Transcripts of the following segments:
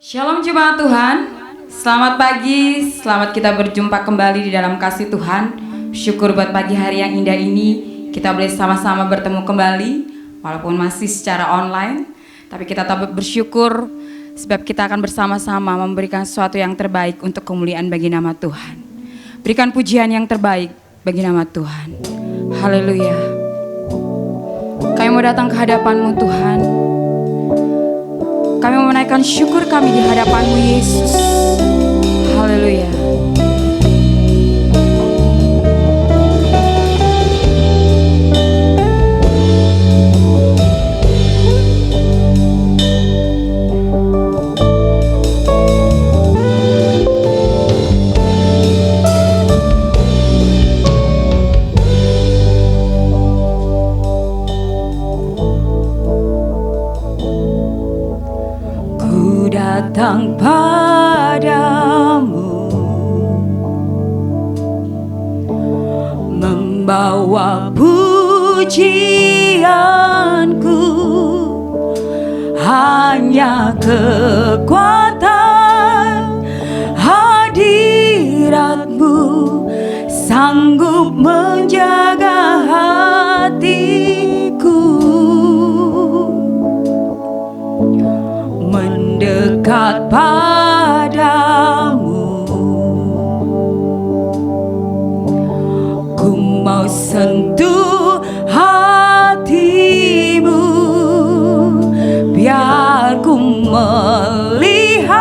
Shalom jemaat Tuhan, selamat pagi, selamat kita berjumpa kembali di dalam kasih Tuhan. Syukur buat pagi hari yang indah ini, kita boleh sama-sama bertemu kembali, walaupun masih secara online. Tapi kita tetap bersyukur, sebab kita akan bersama-sama memberikan sesuatu yang terbaik untuk kemuliaan bagi nama Tuhan. Berikan pujian yang terbaik bagi nama Tuhan. Haleluya. Kami mau datang ke hadapan-Mu Tuhan. Kami mau menaikkan syukur kami di hadapan-Mu Yesus. Haleluya. Datang padamu, membawa pujianku, hanya kekuatan hadirat-Mu sanggup menjaga hatiku. Mendekat padamu, ku mau sentuh hatimu, biar ku melihat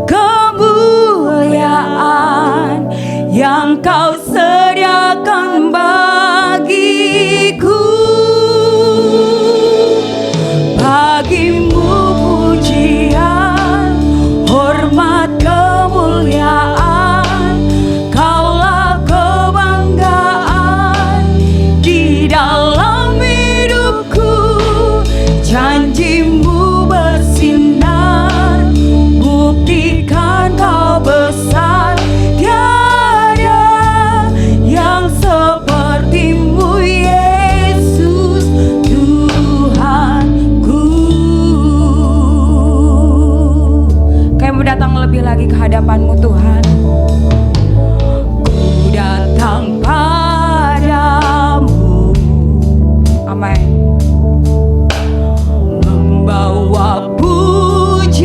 kemuliaan yang Kau sediakan bagiku. Bagimu pujian, hormat, kemuliaan, Kaulah kebanggaan di dalam hidupku. Janji-Mu bersinar, buktikan Kau besar. Tiada yang seperti-Mu Yesus Tuhanku. Kami datang lebih lagi ke hadapan-Mu Tuhan. Ku datang padamu, amin, membawa pujianku,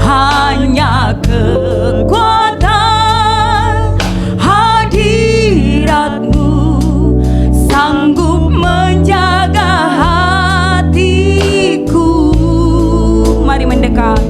hanya kekuatan hadirat-Mu sanggup menjaga hatiku. Mari mendekat.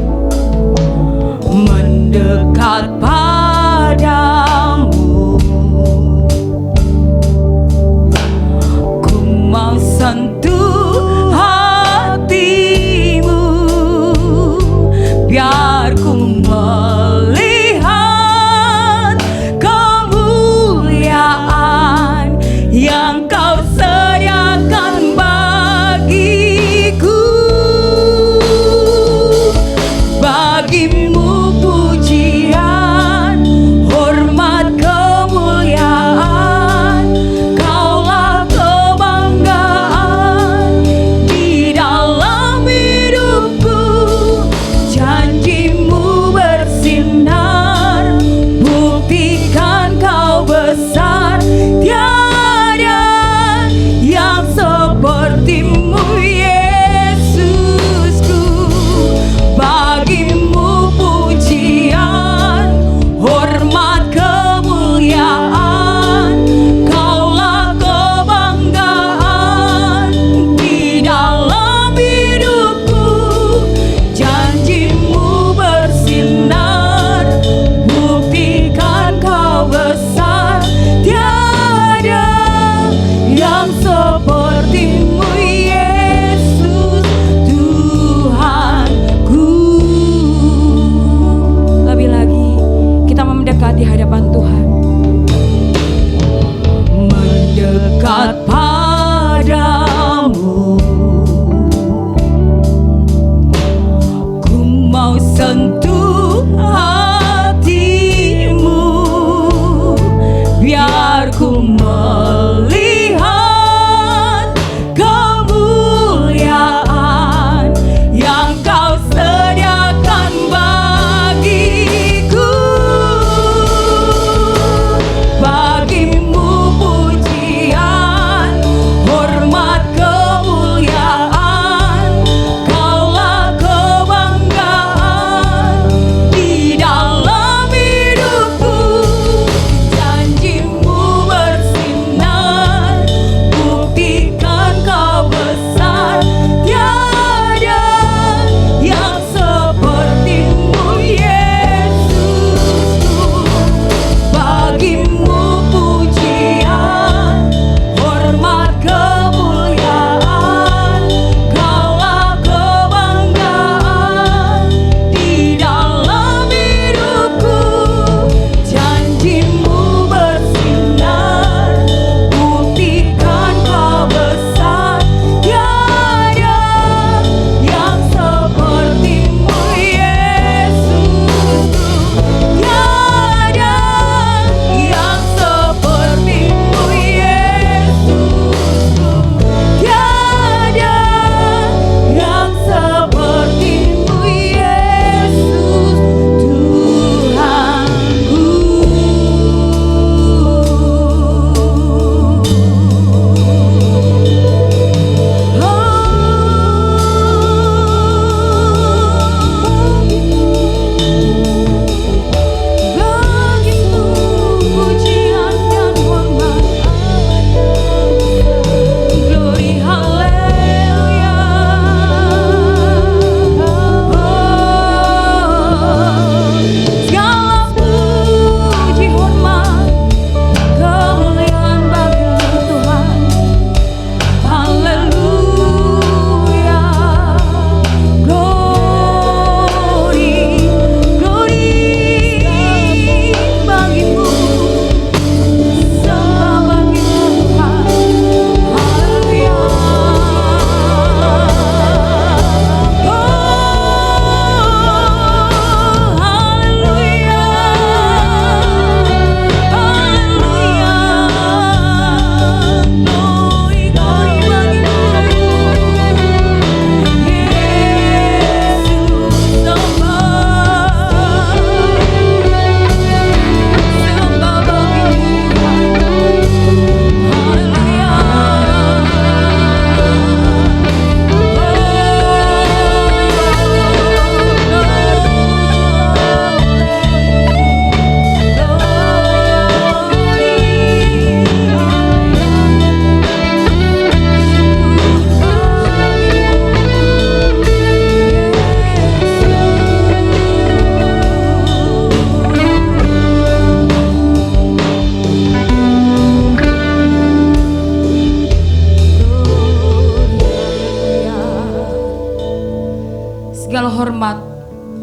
hormat,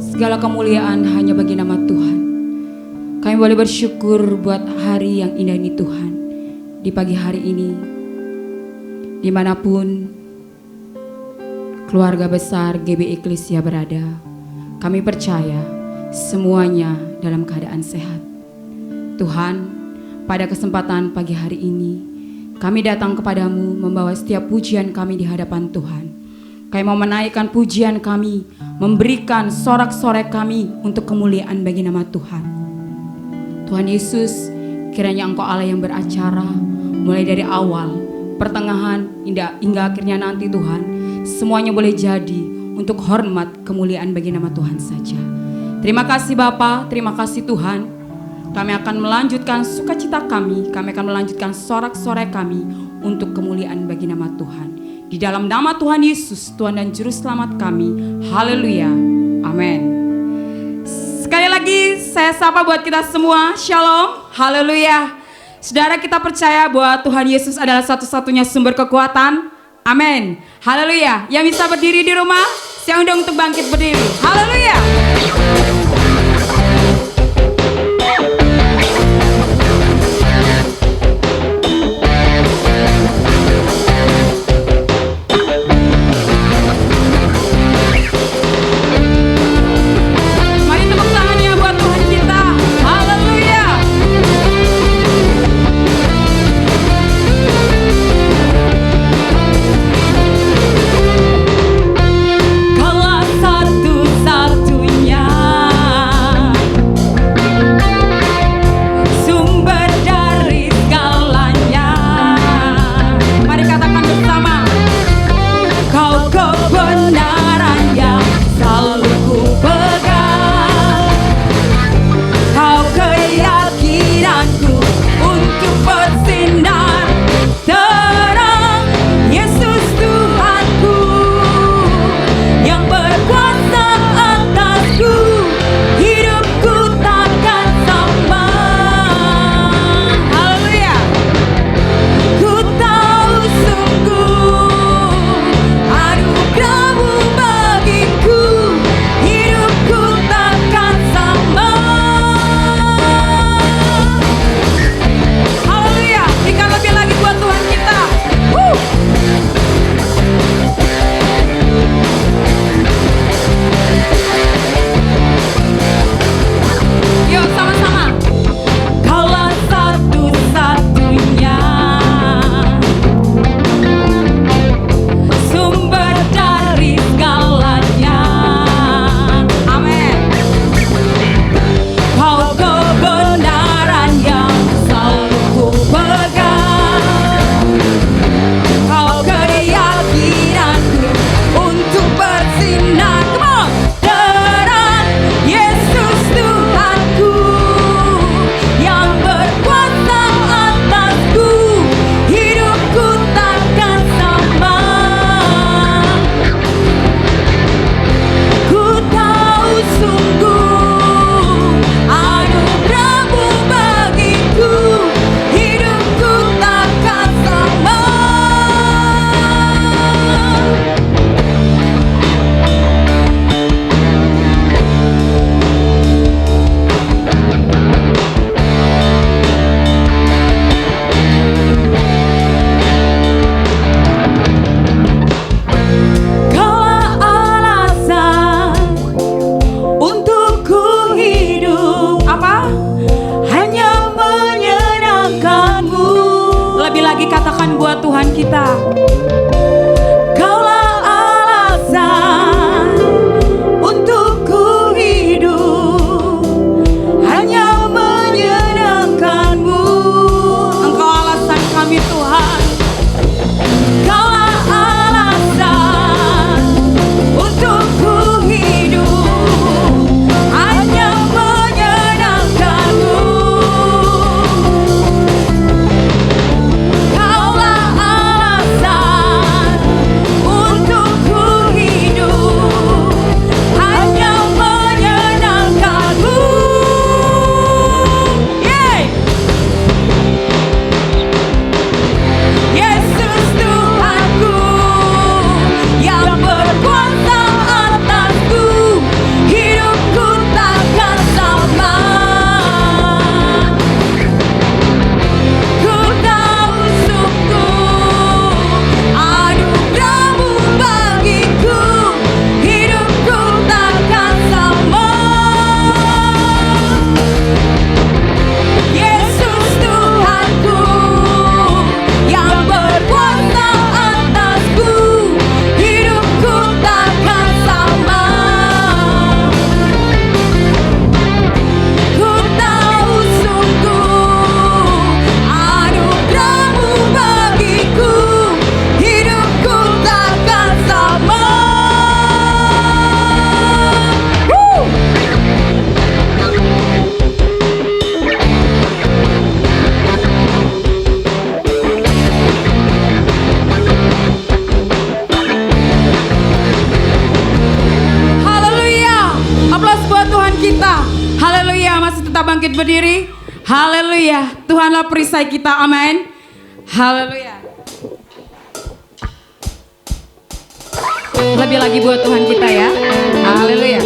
segala kemuliaan hanya bagi nama Tuhan. Kami boleh bersyukur buat hari yang indah ini Tuhan. Di pagi hari ini, dimanapun keluarga besar GB Eklesia berada, kami percaya semuanya dalam keadaan sehat. Tuhan, pada kesempatan pagi hari ini, kami datang kepadamu membawa setiap pujian kami di hadapan Tuhan. Kami mau menaikkan pujian kami, memberikan sorak-sorai kami untuk kemuliaan bagi nama Tuhan. Tuhan Yesus, kiranya Engkau Allah yang beracara, mulai dari awal, pertengahan, hingga akhirnya nanti Tuhan, semuanya boleh jadi untuk hormat kemuliaan bagi nama Tuhan saja. Terima kasih Bapa, terima kasih Tuhan. Kami akan melanjutkan sukacita kami akan melanjutkan sorak-sorai kami untuk kemuliaan bagi nama Tuhan. Di dalam nama Tuhan Yesus, Tuhan dan Juru Selamat kami. Haleluya. Amin. Sekali lagi saya sapa buat kita semua. Shalom. Haleluya. Saudara, kita percaya bahwa Tuhan Yesus adalah satu-satunya sumber kekuatan. Amin. Haleluya. Yang bisa berdiri di rumah, saya undang untuk bangkit berdiri. Haleluya. Satu-satunya bangkit berdiri. Haleluya. Tuhanlah perisai kita. Amin. Haleluya. Lebih lagi buat Tuhan kita ya. Haleluya.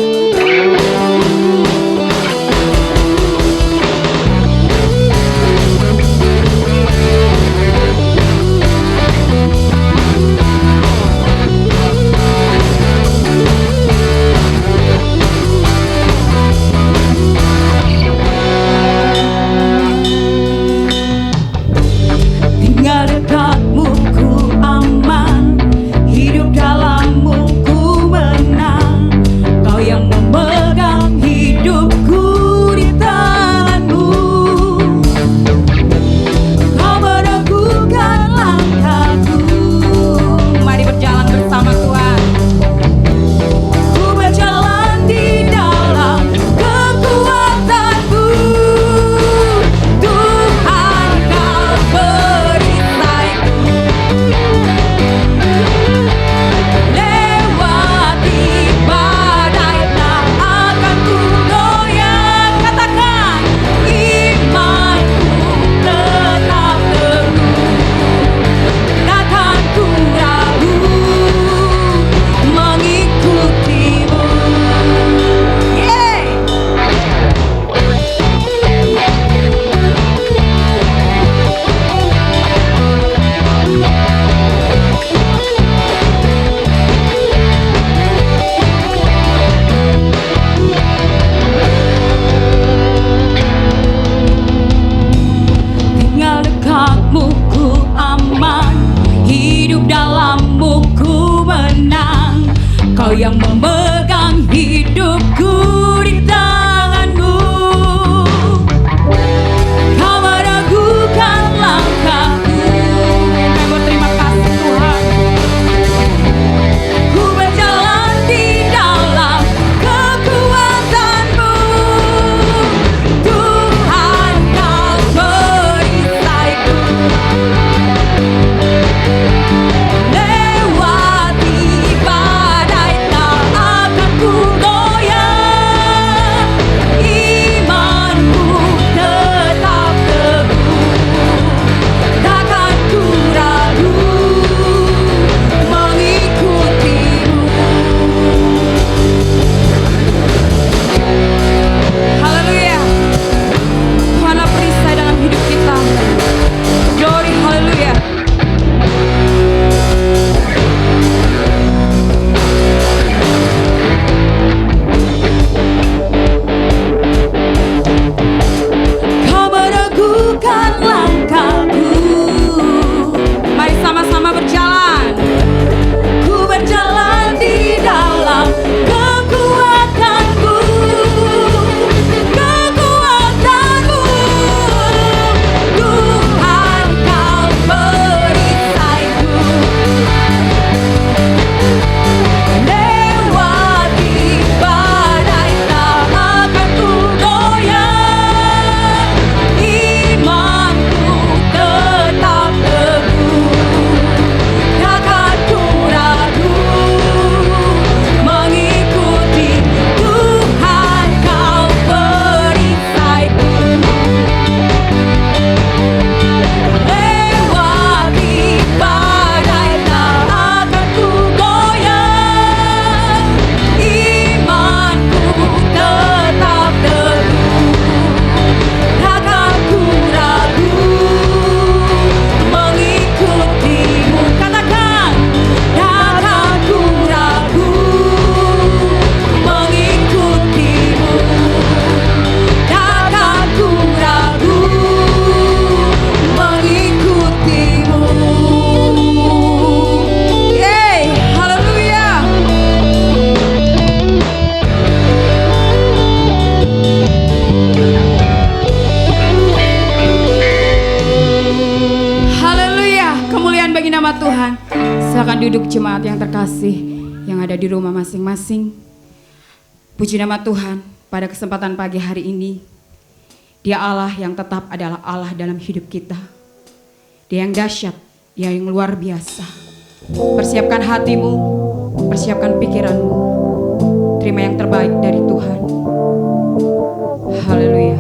Yang memegang hidupku di tanganmu, kau meragukan langkahku. Kami berterima kasih Tuhan. Ku berjalan di dalam kekuatanmu, Tuhan kau perisaiku. Tuhan. Silakan duduk jemaat yang terkasih yang ada di rumah masing-masing. Puji nama Tuhan pada kesempatan pagi hari ini. Dia Allah yang tetap adalah Allah dalam hidup kita. Dia yang dahsyat, Dia yang luar biasa. Persiapkan hatimu, persiapkan pikiranmu. Terima yang terbaik dari Tuhan. Haleluya.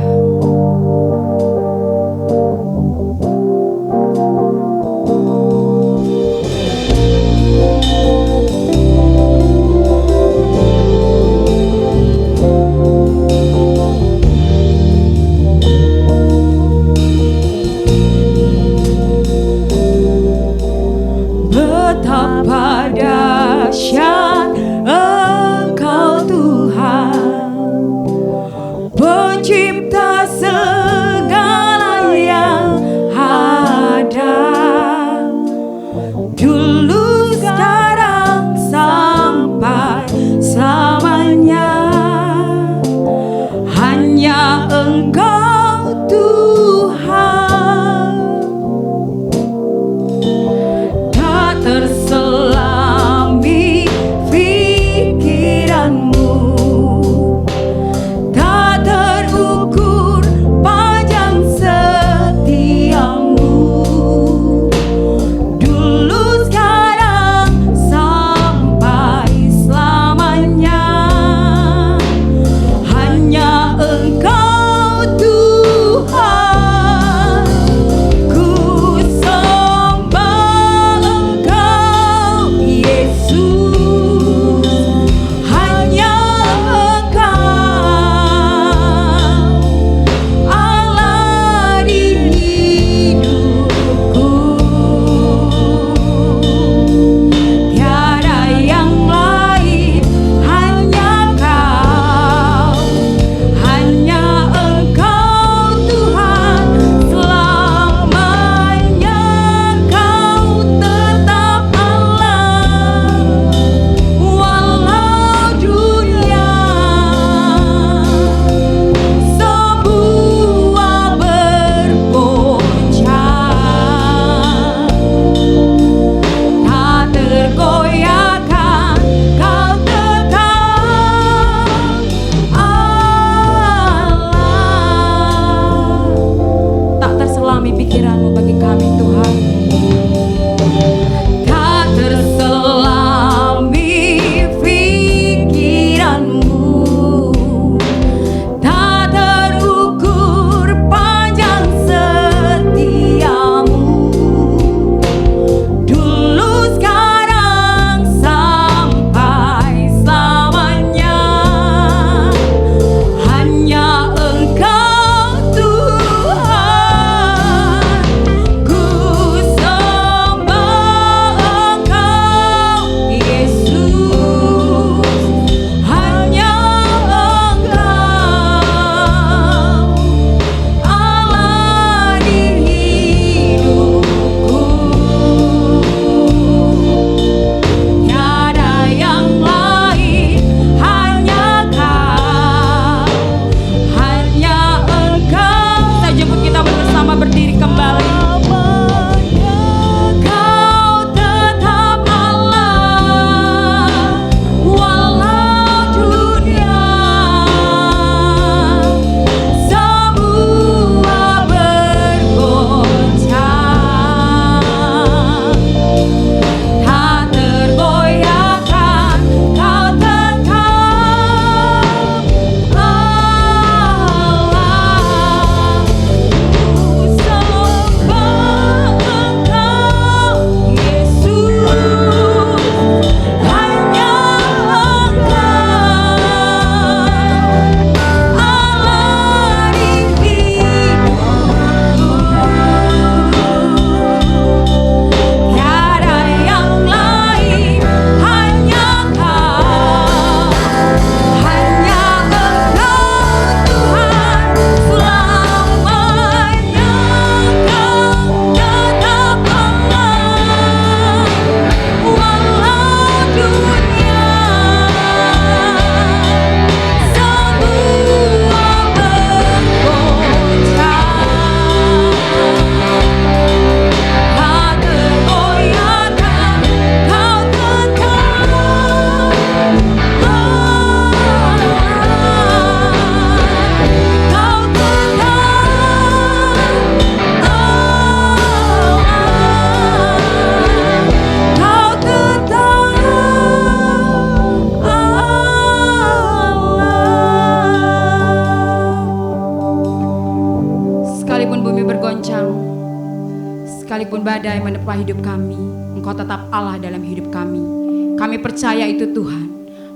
mulai menempa hidup kami, Engkau tetap Allah dalam hidup kami. Kami percaya itu Tuhan.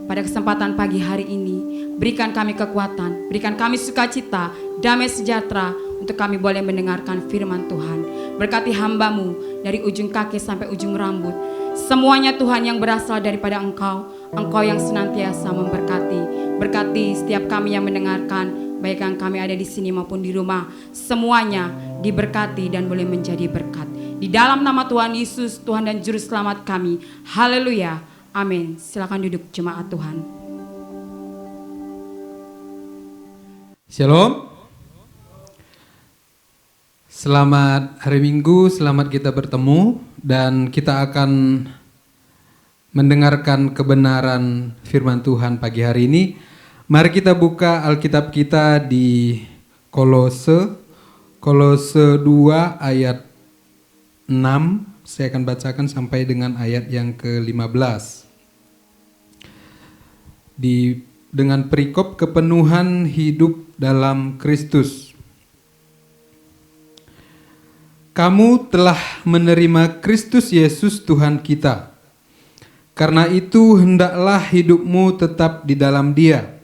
Pada kesempatan pagi hari ini, berikan kami kekuatan, berikan kami sukacita, damai sejahtera untuk kami boleh mendengarkan firman Tuhan. Berkati hamba-Mu dari ujung kaki sampai ujung rambut. Semuanya Tuhan yang berasal daripada Engkau, Engkau yang senantiasa memberkati. Berkati setiap kami yang mendengarkan, baik yang kami ada di sini maupun di rumah. Semuanya diberkati dan boleh menjadi berkat. Di dalam nama Tuhan Yesus, Tuhan dan Juru Selamat kami. Haleluya. Amin. Silakan duduk jemaat Tuhan. Shalom. Selamat hari Minggu, selamat kita bertemu dan kita akan mendengarkan kebenaran firman Tuhan pagi hari ini. Mari kita buka Alkitab kita di Kolose 2 ayat 6. Saya akan bacakan sampai dengan ayat yang ke-15. Dengan perikop kepenuhan hidup dalam Kristus. Kamu telah menerima Kristus Yesus Tuhan kita. Karena itu hendaklah hidupmu tetap di dalam Dia.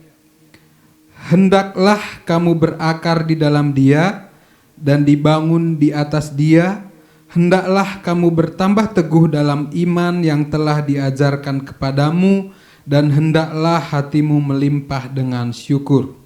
Hendaklah kamu berakar di dalam Dia dan dibangun di atas Dia. Hendaklah kamu bertambah teguh dalam iman yang telah diajarkan kepadamu dan hendaklah hatimu melimpah dengan syukur.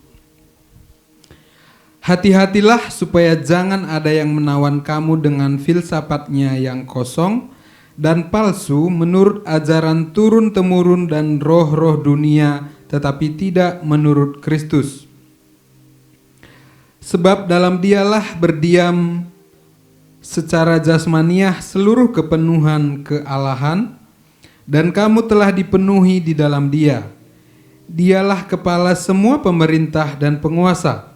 Hati-hatilah supaya jangan ada yang menawan kamu dengan filsafatnya yang kosong dan palsu menurut ajaran turun-temurun dan roh-roh dunia, tetapi tidak menurut Kristus. Sebab dalam Dialah berdiam secara jasmaniah seluruh kepenuhan kealahan, dan kamu telah dipenuhi di dalam Dia. Dialah kepala semua pemerintah dan penguasa.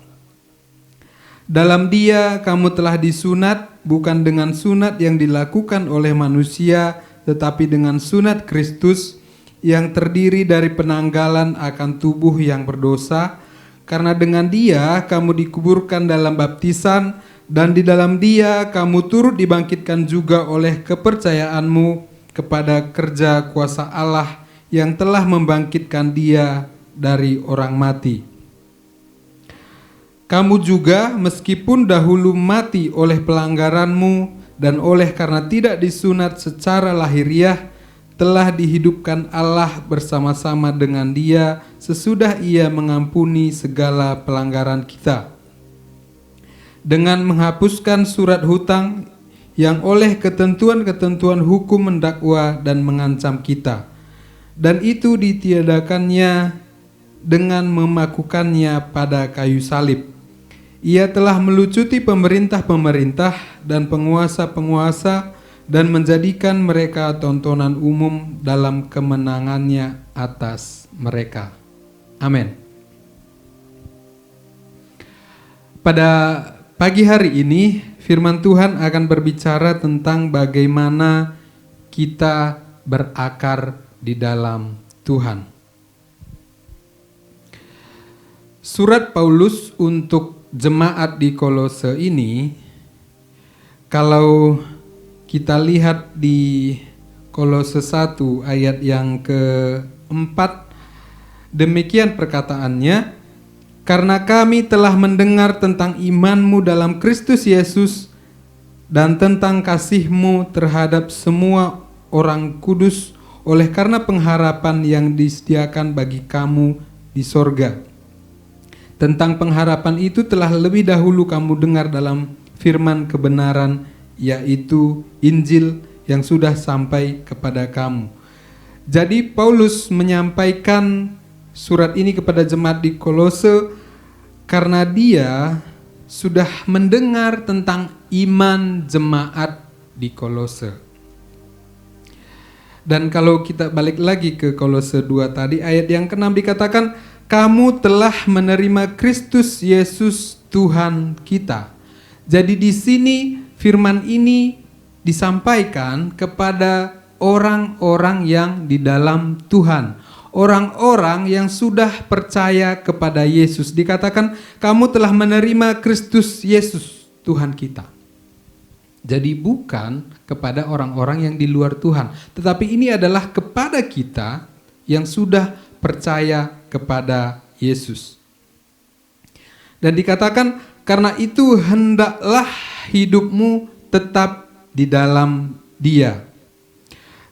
Dalam Dia kamu telah disunat, bukan dengan sunat yang dilakukan oleh manusia, tetapi dengan sunat Kristus yang terdiri dari penanggalan akan tubuh yang berdosa. Karena dengan Dia kamu dikuburkan dalam baptisan, dan di dalam Dia kamu turut dibangkitkan juga oleh kepercayaanmu kepada kerja kuasa Allah yang telah membangkitkan Dia dari orang mati. Kamu juga meskipun dahulu mati oleh pelanggaranmu dan oleh karena tidak disunat secara lahiriah, telah dihidupkan Allah bersama-sama dengan Dia sesudah Ia mengampuni segala pelanggaran kita, dengan menghapuskan surat hutang yang oleh ketentuan-ketentuan hukum mendakwa dan mengancam kita, dan itu ditiadakannya dengan memakukannya pada kayu salib. Ia telah melucuti pemerintah-pemerintah dan penguasa-penguasa dan menjadikan mereka tontonan umum dalam kemenangannya atas mereka. Amin. Pada pagi hari ini firman Tuhan akan berbicara tentang bagaimana kita berakar di dalam Tuhan. Surat Paulus untuk jemaat di Kolose ini, kalau kita lihat di Kolose 1 ayat yang ke-4, demikian perkataannya, karena kami telah mendengar tentang imanmu dalam Kristus Yesus dan tentang kasihmu terhadap semua orang kudus oleh karena pengharapan yang disediakan bagi kamu di sorga. Tentang pengharapan itu telah lebih dahulu kamu dengar dalam firman kebenaran, yaitu Injil yang sudah sampai kepada kamu. Jadi Paulus menyampaikan surat ini kepada jemaat di Kolose karena dia sudah mendengar tentang iman jemaat di Kolose. Dan kalau kita balik lagi ke Kolose 2 tadi, ayat yang ke-6 dikatakan, kamu telah menerima Kristus Yesus Tuhan kita. Jadi di sini firman ini disampaikan kepada orang-orang yang di dalam Tuhan. Orang-orang yang sudah percaya kepada Yesus. Dikatakan kamu telah menerima Kristus Yesus Tuhan kita. Jadi bukan kepada orang-orang yang di luar Tuhan, tetapi ini adalah kepada kita yang sudah percaya kepada Yesus. Dan dikatakan, karena itu hendaklah hidupmu tetap di dalam Dia.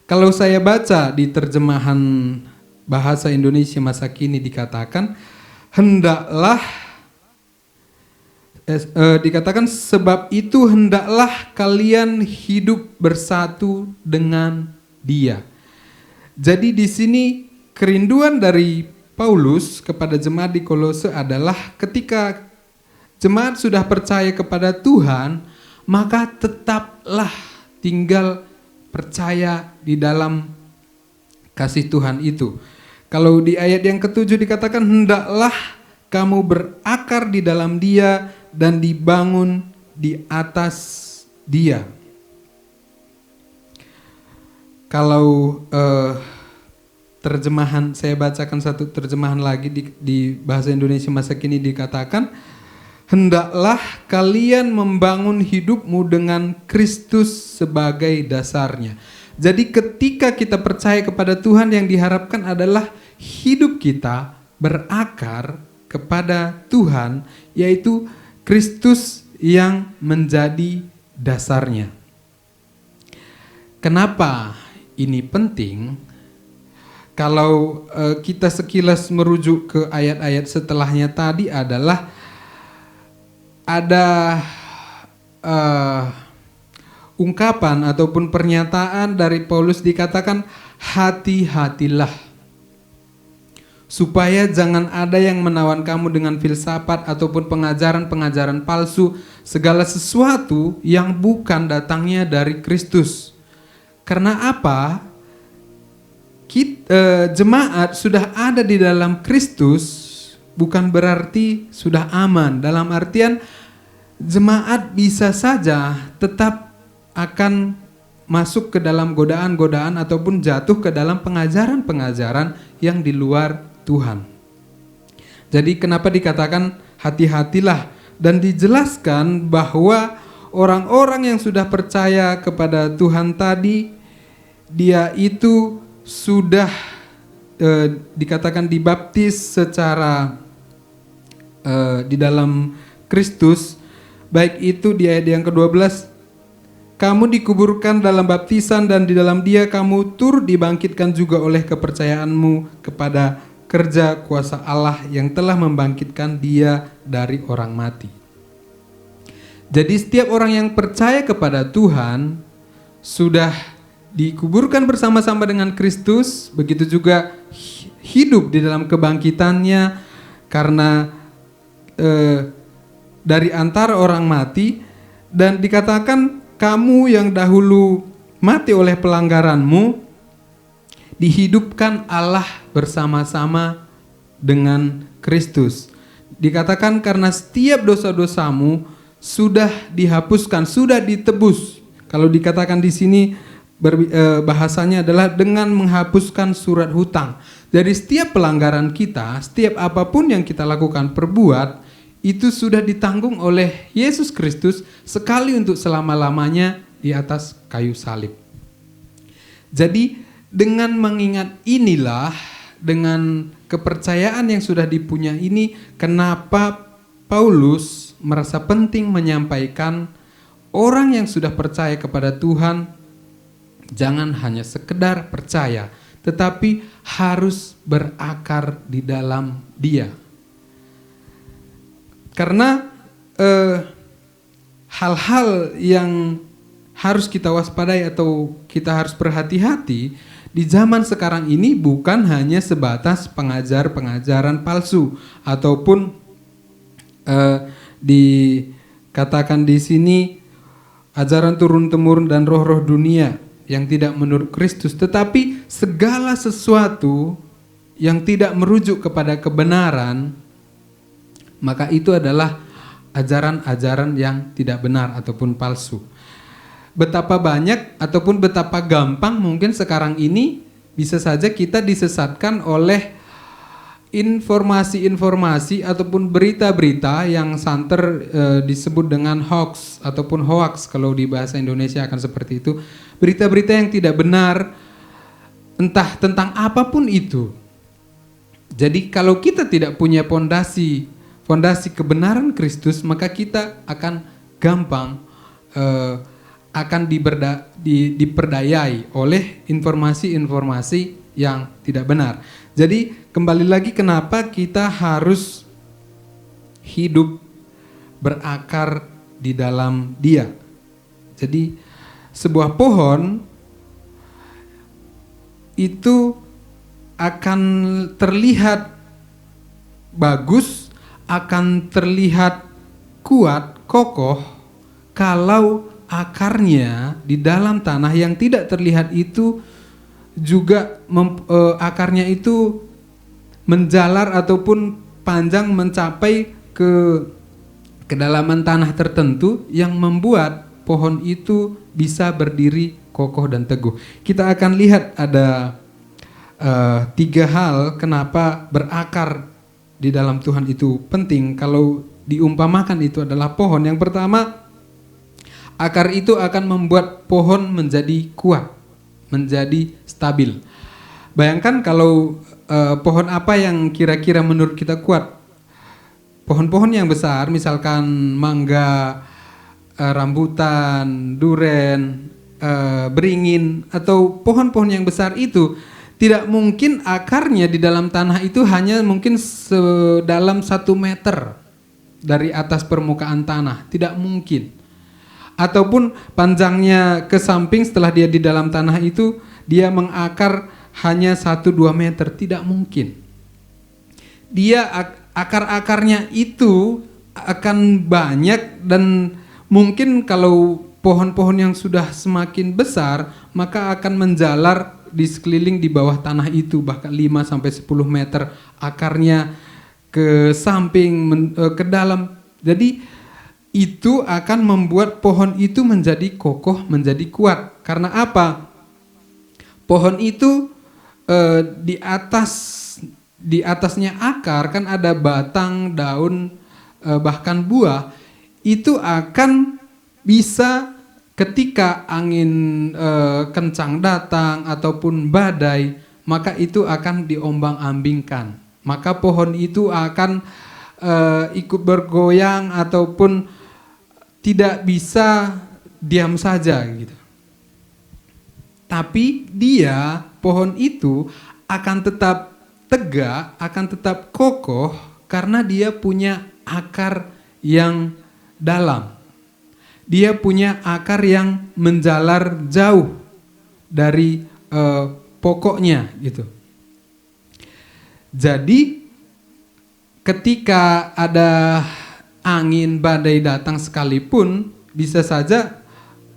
Kalau saya baca di terjemahan bahasa Indonesia masa kini dikatakan, hendaklah dikatakan sebab itu hendaklah kalian hidup bersatu dengan Dia. Jadi di sini kerinduan dari Paulus kepada jemaat di Kolose adalah ketika jemaat sudah percaya kepada Tuhan, maka tetaplah tinggal percaya di dalam kasih Tuhan itu. Kalau di ayat yang ke-7 dikatakan, hendaklah kamu berakar di dalam Dia dan dibangun di atas Dia. Kalau terjemahan, saya bacakan satu terjemahan lagi di bahasa Indonesia masa kini dikatakan, hendaklah kalian membangun hidupmu dengan Kristus sebagai dasarnya. Jadi ketika kita percaya kepada Tuhan, yang diharapkan adalah hidup kita berakar kepada Tuhan, yaitu Kristus yang menjadi dasarnya. Kenapa ini penting? Kalau kita sekilas merujuk ke ayat-ayat setelahnya tadi adalah ada ungkapan ataupun pernyataan dari Paulus, dikatakan hati-hatilah supaya jangan ada yang menawan kamu dengan filsafat ataupun pengajaran-pengajaran palsu, segala sesuatu yang bukan datangnya dari Kristus. Karena apa? Jemaat sudah ada di dalam Kristus bukan berarti sudah aman. Dalam artian jemaat bisa saja tetap akan masuk ke dalam godaan-godaan ataupun jatuh ke dalam pengajaran-pengajaran yang di luar Tuhan. Jadi kenapa dikatakan hati-hatilah, dan dijelaskan bahwa orang-orang yang sudah percaya kepada Tuhan tadi, dia itu sudah dikatakan dibaptis secara di dalam Kristus, baik itu di ayat yang ke-12, kamu dikuburkan dalam baptisan dan di dalam Dia kamu turut dibangkitkan juga oleh kepercayaanmu kepada kerja kuasa Allah yang telah membangkitkan Dia dari orang mati. Jadi setiap orang yang percaya kepada Tuhan sudah dikuburkan bersama-sama dengan Kristus, begitu juga hidup di dalam kebangkitannya karena dari antara orang mati, dan dikatakan kamu yang dahulu mati oleh pelanggaranmu dihidupkan Allah bersama-sama dengan Kristus. Dikatakan karena setiap dosa-dosamu sudah dihapuskan, sudah ditebus. Kalau dikatakan di sini bahasanya adalah dengan menghapuskan surat hutang. Jadi setiap pelanggaran kita, setiap apapun yang kita lakukan, perbuat, itu sudah ditanggung oleh Yesus Kristus sekali untuk selama-lamanya di atas kayu salib. Jadi dengan mengingat inilah, dengan kepercayaan yang sudah dipunya ini, kenapa Paulus merasa penting menyampaikan orang yang sudah percaya kepada Tuhan jangan hanya sekedar percaya, tetapi harus berakar di dalam Dia. Karena hal-hal yang harus kita waspadai atau kita harus berhati-hati di zaman sekarang ini bukan hanya sebatas pengajaran palsu ataupun dikatakan di sini ajaran turun-temurun dan roh-roh dunia yang tidak menurut Kristus, tetapi segala sesuatu yang tidak merujuk kepada kebenaran, maka itu adalah ajaran-ajaran yang tidak benar ataupun palsu. Betapa banyak ataupun betapa gampang mungkin sekarang ini bisa saja kita disesatkan oleh informasi-informasi ataupun berita-berita yang santer disebut dengan hoax ataupun hoax kalau di bahasa Indonesia akan seperti itu. Berita-berita yang tidak benar entah tentang apapun itu. Jadi kalau kita tidak punya fondasi kebenaran Kristus, maka kita akan gampang akan diperdayai oleh informasi-informasi yang tidak benar. Jadi kembali lagi kenapa kita harus hidup berakar di dalam Dia. Jadi sebuah pohon itu akan terlihat bagus, akan terlihat kuat, kokoh kalau akarnya di dalam tanah yang tidak terlihat itu juga akarnya itu menjalar ataupun panjang mencapai ke kedalaman tanah tertentu yang membuat pohon itu bisa berdiri kokoh dan teguh. Kita akan lihat ada 3 hal kenapa berakar di dalam Tuhan itu penting. Kalau diumpamakan itu adalah pohon. Yang pertama, akar itu akan membuat pohon menjadi kuat, menjadi stabil. Bayangkan kalau pohon apa yang kira-kira menurut kita kuat? Pohon-pohon yang besar, misalkan mangga, rambutan, duren, beringin, atau pohon-pohon yang besar itu tidak mungkin akarnya di dalam tanah itu hanya mungkin sedalam 1 meter dari atas permukaan tanah, tidak mungkin. Ataupun panjangnya ke samping setelah dia di dalam tanah itu dia mengakar hanya 1-2 meter, tidak mungkin. Dia akar-akarnya itu akan banyak dan mungkin kalau pohon-pohon yang sudah semakin besar maka akan menjalar di sekeliling di bawah tanah itu bahkan 5-10 meter akarnya ke samping ke dalam. Jadi itu akan membuat pohon itu menjadi kokoh, menjadi kuat. Karena apa? Pohon itu di atasnya akar kan ada batang, daun, bahkan buah. Itu akan bisa ketika angin kencang datang ataupun badai, maka itu akan diombang-ambingkan. Maka pohon itu akan ikut bergoyang ataupun tidak bisa diam saja gitu. Tapi pohon itu akan tetap tegak, akan tetap kokoh karena dia punya akar yang dalam. Dia punya akar yang menjalar jauh dari pokoknya gitu. Jadi ketika ada angin badai datang sekalipun bisa saja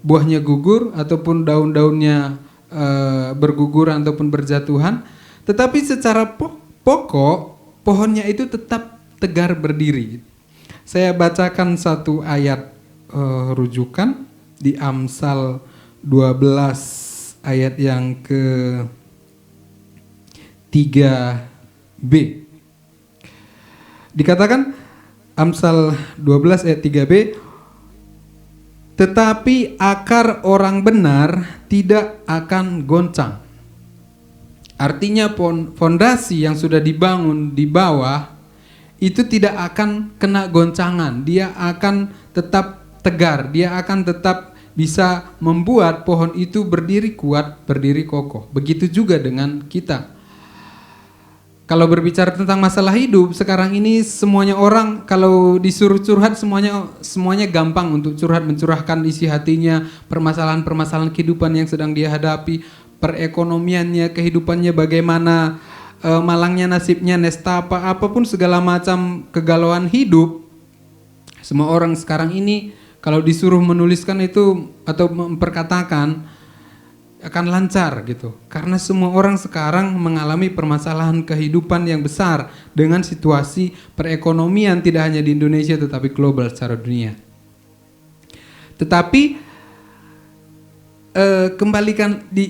buahnya gugur ataupun daun-daunnya berguguran ataupun berjatuhan, tetapi secara pokok pohonnya itu tetap tegar berdiri. Saya bacakan satu ayat rujukan di Amsal 12 ayat yang ke 3b. Dikatakan Amsal 12 ayat 3b, tetapi akar orang benar tidak akan goncang. Artinya fondasi yang sudah dibangun di bawah itu tidak akan kena goncangan. Dia akan tetap tegar, dia akan tetap bisa membuat pohon itu berdiri kuat, berdiri kokoh. Begitu juga dengan kita. Kalau berbicara tentang masalah hidup, sekarang ini semuanya orang kalau disuruh curhat semuanya gampang untuk mencurahkan isi hatinya, permasalahan-permasalahan kehidupan yang sedang dia hadapi, perekonomiannya, kehidupannya bagaimana, malangnya nasibnya, nestapa, apapun segala macam kegalauan hidup. Semua orang sekarang ini kalau disuruh menuliskan itu atau memperkatakan akan lancar gitu. Karena semua orang sekarang mengalami permasalahan kehidupan yang besar dengan situasi perekonomian tidak hanya di Indonesia tetapi global secara dunia. Tetapi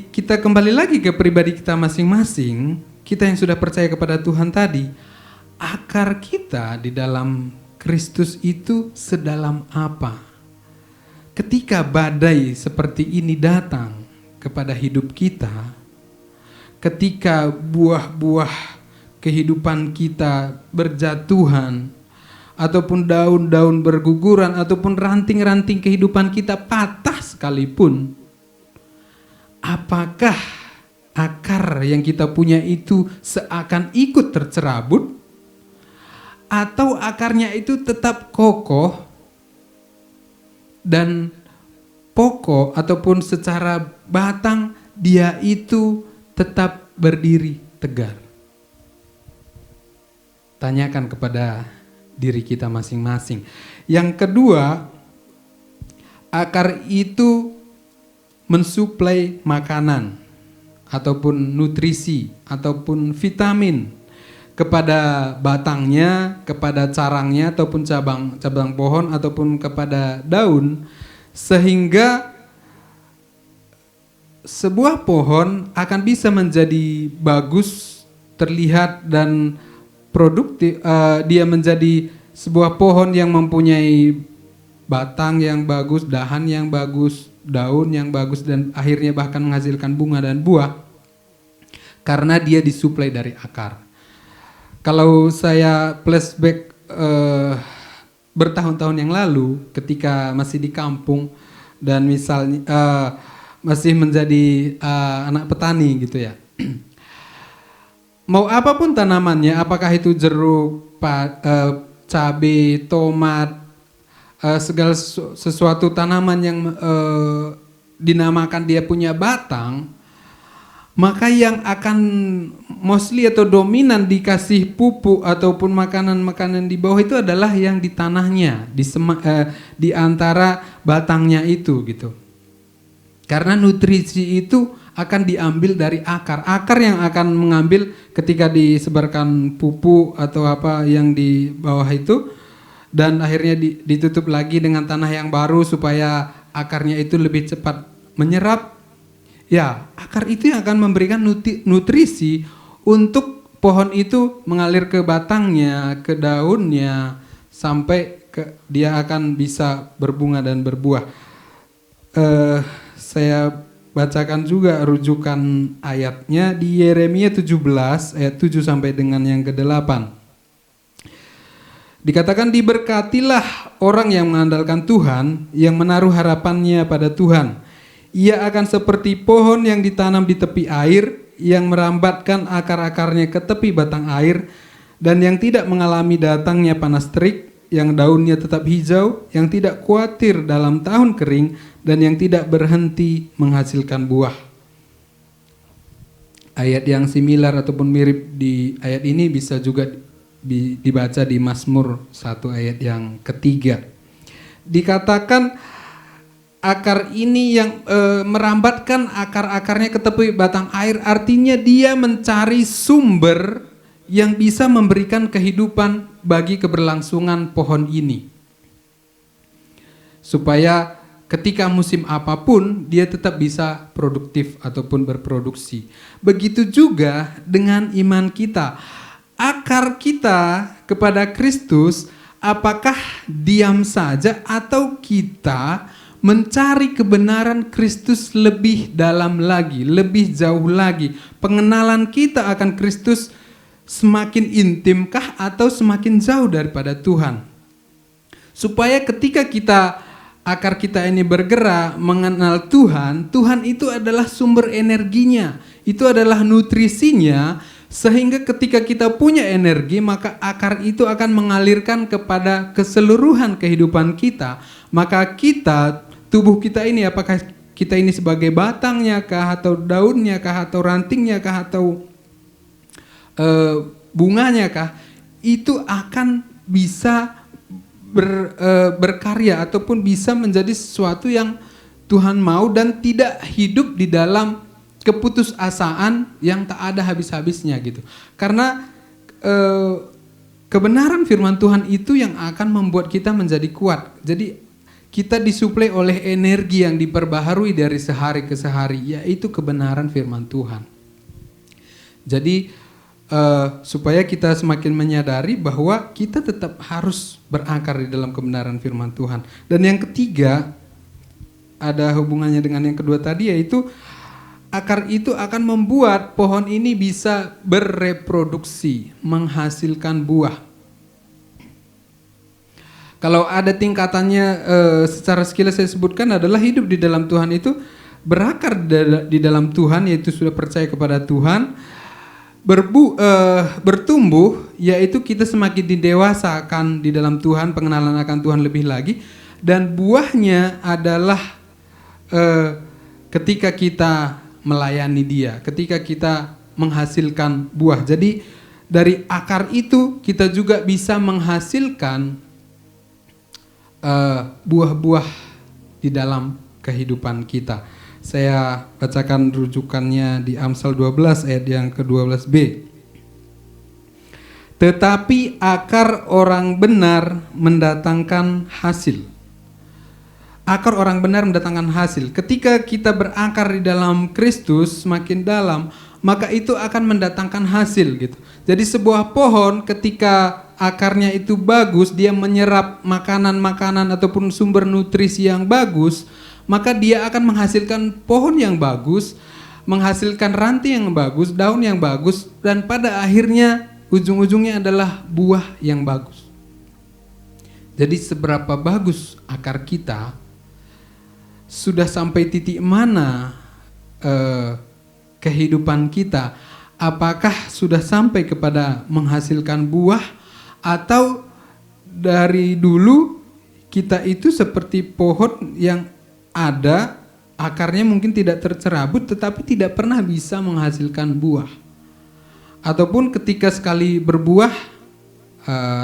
kita kembali lagi ke pribadi kita masing-masing. kita yang sudah percaya kepada Tuhan tadi, akar kita di dalam Kristus itu sedalam apa? Ketika badai seperti ini datang kepada hidup kita, ketika buah-buah kehidupan kita berjatuhan, ataupun daun-daun berguguran, ataupun ranting-ranting kehidupan kita patah sekalipun, apakah akar yang kita punya itu seakan ikut tercerabut, atau akarnya itu tetap kokoh dan pokok ataupun secara batang dia itu tetap berdiri tegar? Tanyakan kepada diri kita masing-masing. Yang kedua, akar itu mensuplai makanan ataupun nutrisi ataupun vitamin kepada batangnya, kepada carangnya ataupun cabang pohon ataupun kepada daun, sehingga sebuah pohon akan bisa menjadi bagus, terlihat dan produktif. Dia menjadi sebuah pohon yang mempunyai batang yang bagus, dahan yang bagus, daun yang bagus, dan akhirnya bahkan menghasilkan bunga dan buah karena dia disuplai dari akar. Kalau saya flashback bertahun-tahun yang lalu ketika masih di kampung dan misalnya masih menjadi anak petani gitu ya. Mau apapun tanamannya, apakah itu jeruk, cabai, tomat, segala sesuatu tanaman yang dinamakan dia punya batang, maka yang akan mostly atau dominan dikasih pupuk ataupun makanan-makanan di bawah itu adalah yang di tanahnya, di antara batangnya itu gitu. Karena nutrisi itu akan diambil dari akar. Akar yang akan mengambil ketika disebarkan pupuk atau apa yang di bawah itu, dan akhirnya ditutup lagi dengan tanah yang baru supaya akarnya itu lebih cepat menyerap. Ya, akar itu yang akan memberikan nutrisi untuk pohon itu mengalir ke batangnya, ke daunnya, sampai dia akan bisa berbunga dan berbuah. Saya bacakan juga rujukan ayatnya di Yeremia 17 ayat 7 sampai dengan yang ke-8. Dikatakan, diberkatilah orang yang mengandalkan Tuhan, yang menaruh harapannya pada Tuhan. Ia akan seperti pohon yang ditanam di tepi air, yang merambatkan akar-akarnya ke tepi batang air, dan yang tidak mengalami datangnya panas terik, yang daunnya tetap hijau, yang tidak khawatir dalam tahun kering, dan yang tidak berhenti menghasilkan buah. Ayat yang similar ataupun mirip di ayat ini bisa juga dibaca di Mazmur 1 ayat yang ketiga. Dikatakan akar ini yang merambatkan akar-akarnya ke tepi batang air, artinya dia mencari sumber yang bisa memberikan kehidupan bagi keberlangsungan pohon ini. Supaya ketika musim apapun dia tetap bisa produktif ataupun berproduksi. Begitu juga dengan iman kita. Akar kita kepada Kristus, apakah diam saja atau kita mencari kebenaran Kristus lebih dalam lagi, lebih jauh lagi? Pengenalan kita akan Kristus semakin intimkah atau semakin jauh daripada Tuhan? Supaya ketika akar kita ini bergerak mengenal Tuhan, Tuhan itu adalah sumber energinya, itu adalah nutrisinya, sehingga ketika kita punya energi, maka akar itu akan mengalirkan kepada keseluruhan kehidupan kita. Maka kita, tubuh kita ini, apakah kita ini sebagai batangnya kah, atau daunnya kah, atau rantingnya kah, atau bunganya kah, itu akan bisa berkarya ataupun bisa menjadi sesuatu yang Tuhan mau dan tidak hidup di dalam keputusasaan yang tak ada habis-habisnya gitu. Karena kebenaran firman Tuhan itu yang akan membuat kita menjadi kuat. Jadi kita disuplai oleh energi yang diperbaharui dari sehari ke sehari, yaitu kebenaran firman Tuhan. Jadi supaya kita semakin menyadari bahwa kita tetap harus berakar di dalam kebenaran firman Tuhan. Dan yang ketiga, ada hubungannya dengan yang kedua tadi, yaitu akar itu akan membuat pohon ini bisa bereproduksi, menghasilkan buah. Kalau ada tingkatannya secara sekilas saya sebutkan adalah hidup di dalam Tuhan itu berakar di dalam Tuhan, yaitu sudah percaya kepada Tuhan, bertumbuh, yaitu kita semakin didewasakan di dalam Tuhan, pengenalan akan Tuhan lebih lagi, dan buahnya adalah ketika kita melayani Dia, ketika kita menghasilkan buah. Jadi dari akar itu kita juga bisa menghasilkan buah-buah di dalam kehidupan kita. Saya bacakan rujukannya di Amsal 12 ayat yang ke-12b. Tetapi akar orang benar mendatangkan hasil. Akar orang benar mendatangkan hasil. Ketika kita berakar di dalam Kristus semakin dalam, maka itu akan mendatangkan hasil gitu. Jadi sebuah pohon ketika akarnya itu bagus, dia menyerap makanan-makanan ataupun sumber nutrisi yang bagus, maka dia akan menghasilkan pohon yang bagus, menghasilkan ranting yang bagus, daun yang bagus, dan pada akhirnya ujung-ujungnya adalah buah yang bagus. Jadi seberapa bagus akar kita, sudah sampai titik mana kehidupan kita, apakah sudah sampai kepada menghasilkan buah, atau dari dulu kita itu seperti pohon yang ada, akarnya mungkin tidak tercerabut tetapi tidak pernah bisa menghasilkan buah. Ataupun ketika sekali berbuah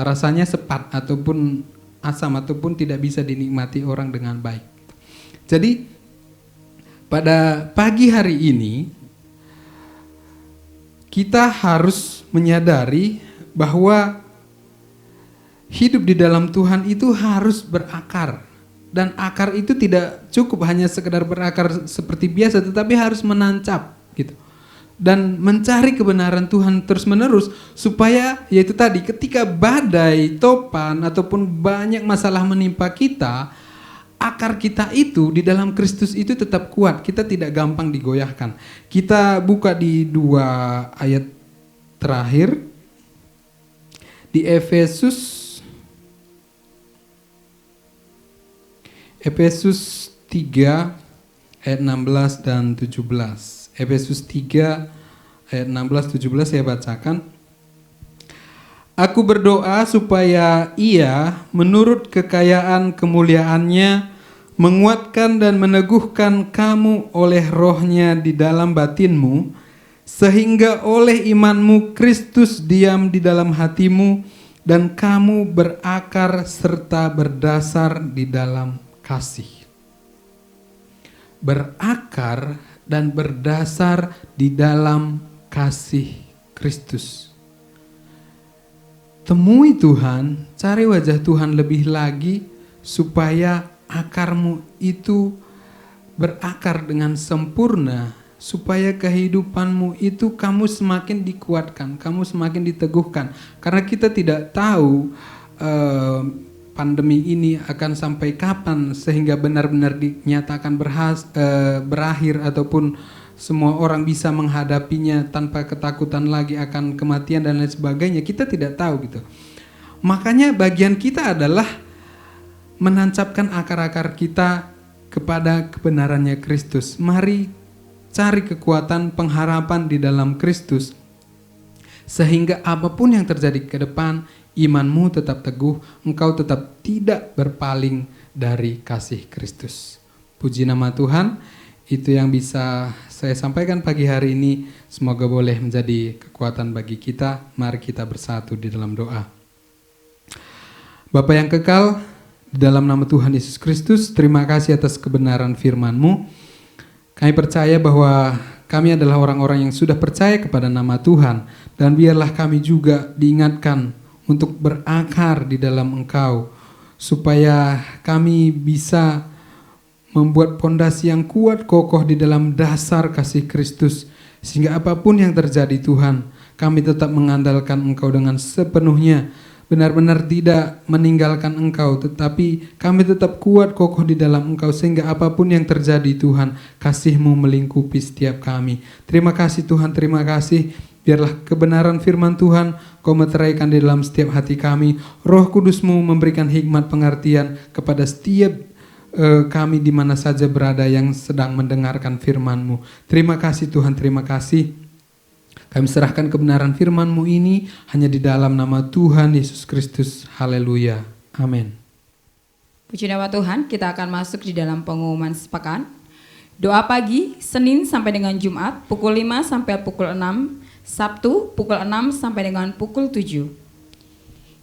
rasanya sepat ataupun asam ataupun tidak bisa dinikmati orang dengan baik. Jadi pada pagi hari ini kita harus menyadari bahwa hidup di dalam Tuhan itu harus berakar. Dan akar itu tidak cukup hanya sekedar berakar seperti biasa, tetapi harus menancap gitu. Dan mencari kebenaran Tuhan terus-menerus, supaya yaitu tadi ketika badai, topan ataupun banyak masalah menimpa kita, akar kita itu di dalam Kristus itu tetap kuat, kita tidak gampang digoyahkan. Kita buka di 2 ayat terakhir di Efesus 3 ayat 16 dan 17. Efesus 3 ayat 16-17 saya bacakan. Aku berdoa supaya Ia menurut kekayaan kemuliaannya menguatkan dan meneguhkan kamu oleh rohnya di dalam batinmu, sehingga oleh imanmu Kristus diam di dalam hatimu dan kamu berakar serta berdasar di dalam kasih. Berakar dan berdasar di dalam kasih Kristus. Temui Tuhan, cari wajah Tuhan lebih lagi supaya akarmu itu berakar dengan sempurna, supaya kehidupanmu itu kamu semakin dikuatkan, kamu semakin diteguhkan. Karena kita tidak tahu pandemi ini akan sampai kapan sehingga benar-benar dinyatakan berakhir ataupun semua orang bisa menghadapinya tanpa ketakutan lagi akan kematian dan lain sebagainya. Kita tidak tahu gitu. Makanya bagian kita adalah menancapkan akar-akar kita kepada kebenarannya Kristus. Mari cari kekuatan pengharapan di dalam Kristus, sehingga apapun yang terjadi ke depan, imanmu tetap teguh, engkau tetap tidak berpaling dari kasih Kristus. Puji nama Tuhan, itu yang bisa saya sampaikan pagi hari ini. Semoga boleh menjadi kekuatan bagi kita. Mari kita bersatu di dalam doa. Bapa yang kekal, di dalam nama Tuhan Yesus Kristus, terima kasih atas kebenaran firman-Mu. Kami percaya bahwa kami adalah orang-orang yang sudah percaya kepada nama Tuhan, dan biarlah kami juga diingatkan untuk berakar di dalam Engkau, supaya kami bisa membuat pondasi yang kuat kokoh di dalam dasar kasih Kristus, sehingga apapun yang terjadi Tuhan, kami tetap mengandalkan Engkau dengan sepenuhnya, benar-benar tidak meninggalkan Engkau, tetapi kami tetap kuat kokoh di dalam Engkau, sehingga apapun yang terjadi Tuhan, kasih-Mu melingkupi setiap kami. Terima kasih Tuhan, terima kasih. Biarlah kebenaran firman Tuhan Kau meteraikan di dalam setiap hati kami. Roh Kudus-Mu memberikan hikmat pengertian kepada setiap kami di mana saja berada yang sedang mendengarkan firman-Mu. Terima kasih Tuhan, terima kasih. Kami serahkan kebenaran firman-Mu ini hanya di dalam nama Tuhan Yesus Kristus. Haleluya. Amin. Puji nama Tuhan, kita akan masuk di dalam pengumuman sepekan. Doa pagi, Senin sampai dengan Jumat, pukul 5 sampai pukul 6, Sabtu, pukul 6 sampai dengan pukul 7.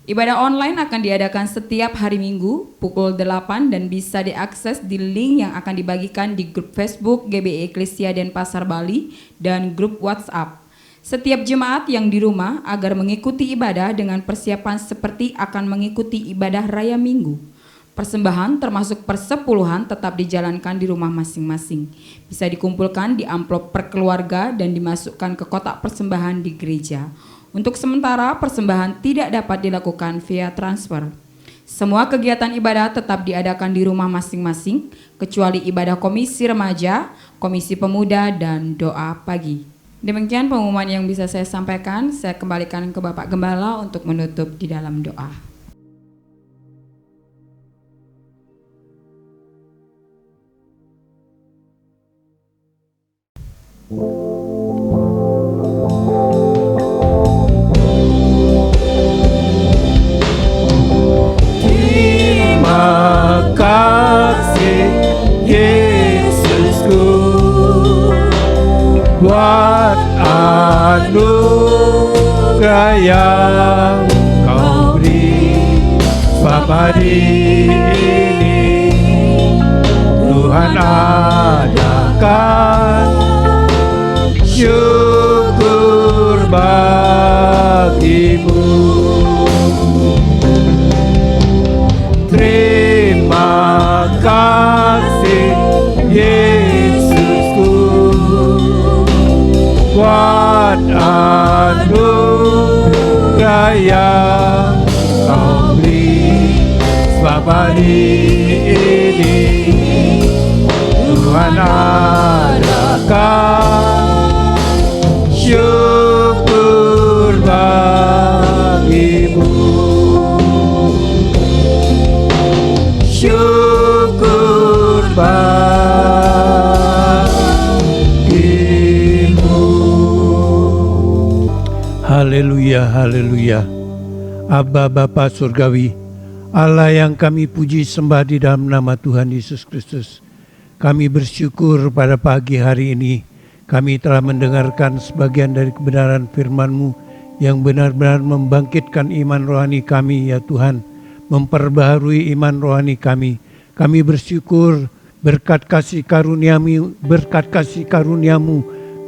Ibadah online akan diadakan setiap hari Minggu pukul 8 dan bisa diakses di link yang akan dibagikan di grup Facebook GBI Eklesia Denpasar Bali dan grup WhatsApp. Setiap jemaat yang di rumah agar mengikuti ibadah dengan persiapan seperti akan mengikuti ibadah raya Minggu. Persembahan termasuk persepuluhan tetap dijalankan di rumah masing-masing. Bisa dikumpulkan di amplop per keluarga dan dimasukkan ke kotak persembahan di gereja. Untuk sementara, persembahan tidak dapat dilakukan via transfer. Semua kegiatan ibadah tetap diadakan di rumah masing-masing, kecuali ibadah komisi remaja, komisi pemuda, dan doa pagi. Demikian pengumuman yang bisa saya sampaikan. Saya kembalikan ke Bapak Gembala untuk menutup di dalam doa. Terima kasih Yesusku buat anugerah yang Kau beri. Sebab hari ini Tuhan adakan syukur bagimu. Terima kasih Yesusku buat anugerah yang Kau beri. Sebab hari ini Tuhan adakan syukur bagimu. Syukur bagimu. Haleluya, haleluya. Aba Bapa Surgawi, Allah yang kami puji sembah di dalam nama Tuhan Yesus Kristus, kami bersyukur pada pagi hari ini kami telah mendengarkan sebagian dari kebenaran firman-Mu yang benar-benar membangkitkan iman rohani kami ya Tuhan, memperbaharui iman rohani kami. Kami bersyukur berkat kasih karuniamu,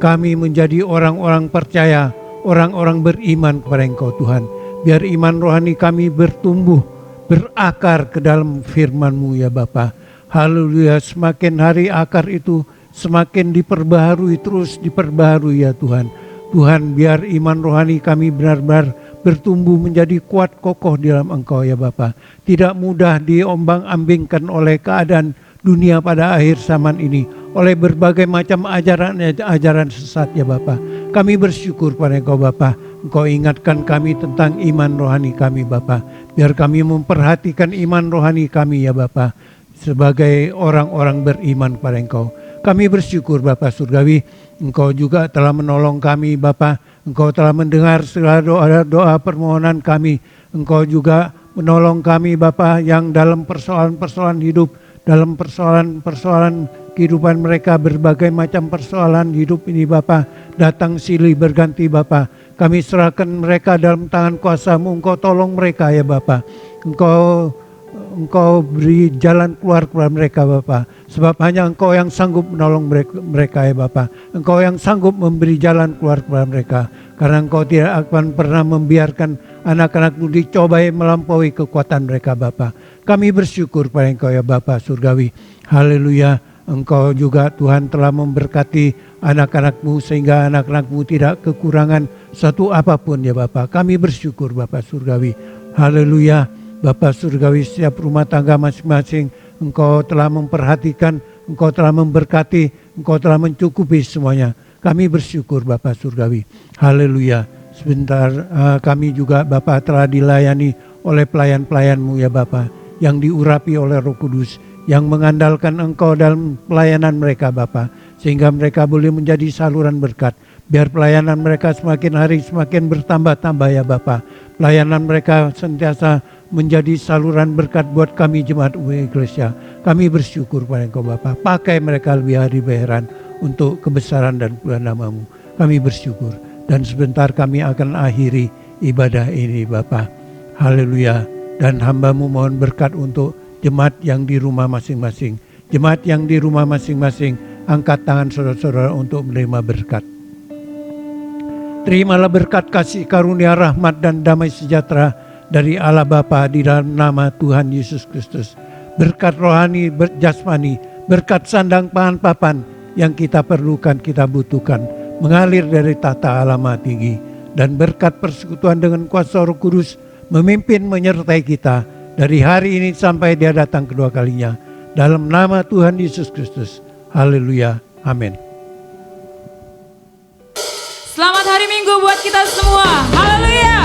kami menjadi orang-orang percaya, orang-orang beriman kepada Engkau Tuhan. Biar iman rohani kami bertumbuh, berakar ke dalam firman-Mu ya Bapa. Haleluya, semakin hari akar itu semakin diperbaharui, terus diperbaharui ya Tuhan. Tuhan, biar iman rohani kami benar-benar bertumbuh menjadi kuat kokoh di dalam Engkau ya Bapa. Tidak mudah diombang-ambingkan oleh keadaan dunia pada akhir zaman ini, oleh berbagai macam ajaran sesat ya Bapa. Kami bersyukur pada Engkau Bapa. Engkau ingatkan kami tentang iman rohani kami Bapa. Biar kami memperhatikan iman rohani kami ya Bapa, sebagai orang-orang beriman kepada Engkau. Kami bersyukur Bapa Surgawi, Engkau juga telah menolong kami Bapa. Engkau telah mendengar segala doa-doa permohonan kami. Engkau juga menolong kami Bapa yang dalam persoalan-persoalan hidup, dalam persoalan-persoalan kehidupan mereka, berbagai macam persoalan hidup ini Bapa, datang silih berganti Bapa. Kami serahkan mereka dalam tangan kuasa-Mu. Engkau tolong mereka ya Bapa. Engkau beri jalan keluar kepada mereka Bapa. Sebab hanya Engkau yang sanggup menolong mereka ya Bapa. Engkau yang sanggup memberi jalan keluar kepada mereka. Karena Engkau tidak akan pernah membiarkan anak-anak-Mu dicobai melampaui kekuatan mereka Bapa. Kami bersyukur pada Engkau ya Bapa Surgawi. Haleluya. Engkau juga Tuhan telah memberkati anak-anak-Mu sehingga anak-anak-Mu tidak kekurangan satu apapun ya Bapa. Kami bersyukur Bapa Surgawi. Haleluya. Bapa Surgawi, setiap rumah tangga masing-masing Engkau telah memperhatikan, Engkau telah memberkati, Engkau telah mencukupi semuanya. Kami bersyukur Bapa Surgawi. Haleluya. Sebentar kami juga Bapa telah dilayani oleh pelayan-pelayan-Mu ya Bapa, yang diurapi oleh Roh Kudus, yang mengandalkan Engkau dalam pelayanan mereka Bapa, sehingga mereka boleh menjadi saluran berkat. Biar pelayanan mereka semakin hari semakin bertambah-tambah ya Bapa. Pelayanan mereka sentiasa menjadi saluran berkat buat kami jemaat Eklesia. Kami bersyukur pada Engkau Bapa. Pakai mereka lebih hari beheran untuk kebesaran dan kemuliaan nama-Mu. Kami bersyukur. Dan sebentar kami akan akhiri ibadah ini Bapa. Haleluya. Dan hamba-Mu mohon berkat untuk jemaat yang di rumah masing-masing. Jemaat yang di rumah masing-masing, angkat tangan saudara-saudara untuk menerima berkat. Terimalah berkat kasih karunia rahmat dan damai sejahtera dari Allah Bapa di dalam nama Tuhan Yesus Kristus. Berkat rohani, jasmani, berkat sandang pangan papan yang kita perlukan, kita butuhkan, mengalir dari tahta Allah Maha Tinggi. Dan berkat persekutuan dengan kuasa Roh Kudus memimpin menyertai kita dari hari ini sampai Dia datang kedua kalinya. Dalam nama Tuhan Yesus Kristus. Haleluya. Amin. Selamat hari Minggu buat kita semua. Haleluya.